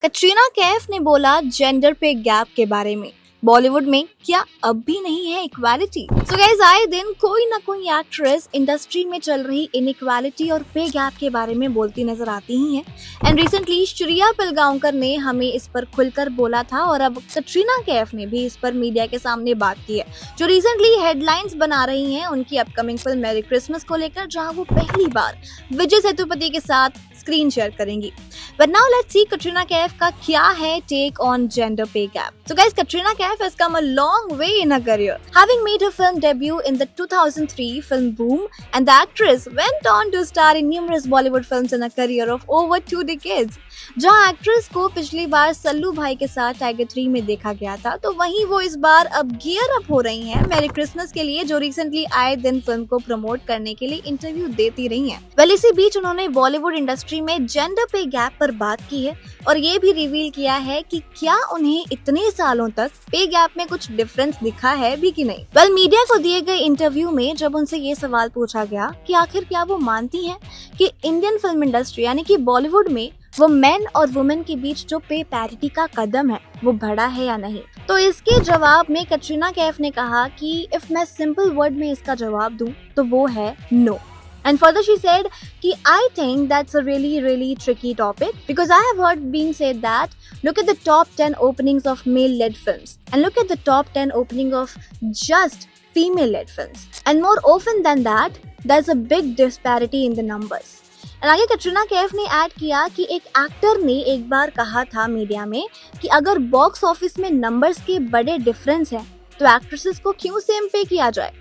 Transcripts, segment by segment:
कटरीना कैफ ने बोला जेंडर पे गैप के बारे में। बॉलीवुड में क्या अब भी नहीं है इक्वालिटी? सो गाइस, आए दिन कोई ना कोई एक्ट्रेस इंडस्ट्री में चल रही इनइक्वालिटी और पे गैप के बारे में बोलती नजर आती ही हैं। एंड रिसेंटली श्रेया पिलगांवकर ने हमें इस पर खुलकर बोला था और अब कटरीना कैफ ने भी इस पर मीडिया के सामने बात की है, जो रिसेंटली हेडलाइंस बना रही हैं उनकी अपकमिंग फिल्म मैरी क्रिसमस को लेकर, जहां वो पहली बार विजय सेतुपति के साथ स्क्रीन शेयर करेंगी। But now let's see Katrina Kaif का क्या है take on gender pay gap. So guys, Katrina Kaif has come a long way in her career, having made her film debut in the 2003 film Boom, and the actress went on to star in numerous Bollywood films in a career of over 2 decades. जहां actress को पिछली बार सल्लू भाई के साथ tiger 3 में देखा गया था, तो वहीं वो इस बार अब गियर अप हो रही हैं मैरी क्रिसमस के लिए, जो रिसेंटली आए दिन फिल्म को प्रमोट करने के लिए इंटरव्यू देती रही हैं। वेल, इसी बीच उन्होंने बॉलीवुड इंडस्ट्री में जेंडर पे गैप पर बात की है और ये भी रिवील किया है कि क्या उन्हें इतने सालों तक पे गैप में कुछ डिफरेंस दिखा है भी कि नहीं। वेल, मीडिया को दिए गए इंटरव्यू में जब उनसे ये सवाल पूछा गया कि आखिर क्या वो मानती हैं कि इंडियन फिल्म इंडस्ट्री यानी कि बॉलीवुड में वो मेन और वुमेन के बीच जो पे पैरिटी का कदम है वो बढ़ा है या नहीं, तो इसके जवाब में कटरीना कैफ ने कहा कि इफ मैं सिंपल वर्ड में इसका जवाब दूं तो वो है no. And further she said कि I think that's a really tricky topic because I have heard being said that look at the top 10 openings of male-led films and look at the top 10 opening of just female-led films, and more often than that there's a big disparity in the numbers. और आगे कटरीना कैफ ने add किया कि एक actor ने एक बार कहा था मीडिया में कि अगर बॉक्स ऑफिस में नंबर्स के बड़े डिफरेंस हैं तो एक्ट्रेसेस को क्यों सेम पे किया जाए।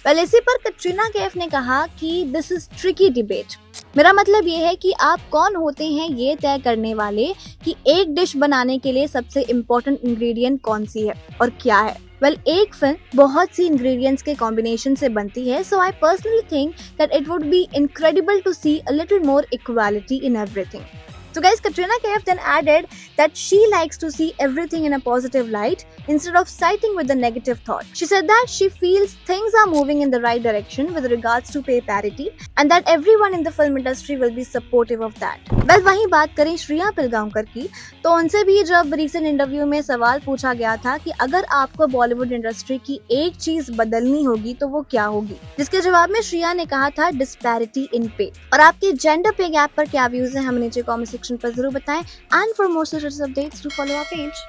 वेल, इसी पर कटरीना कैफ ने कहा कि दिस इज ट्रिकी डिबेट. मेरा मतलब ये है कि आप कौन होते हैं ये तय करने वाले कि एक डिश बनाने के लिए सबसे इम्पोर्टेंट इंग्रेडिएंट कौन सी है और क्या है. वेल, एक फिल्म बहुत सी इंग्रेडिएंट्स के कॉम्बिनेशन से बनती है, so I personally think that it would be incredible to see a little more equality in everything. So guys, Katrina Kaif then added that she likes to see everything in a positive light instead of siding with the negative thought. She said that she feels things are moving in the right direction with regards to pay parity and that everyone in the film industry will be supportive of that. Well, वहीं बात करें श्रेया पिलगांवकर की, तो उनसे भी जब recent interview में सवाल पूछा गया था कि अगर आपको बॉलीवुड इंडस्ट्री की एक चीज बदलनी होगी तो वो क्या होगी, जिसके जवाब में श्रेया ने कहा था डिस्पैरिटी इन पे. और आपके जेंडर पे गैप पर क्या व्यूज है हमें नीचे कमेंट सेक्शन पर जरूर बताएं. And for more such updates to follow our page.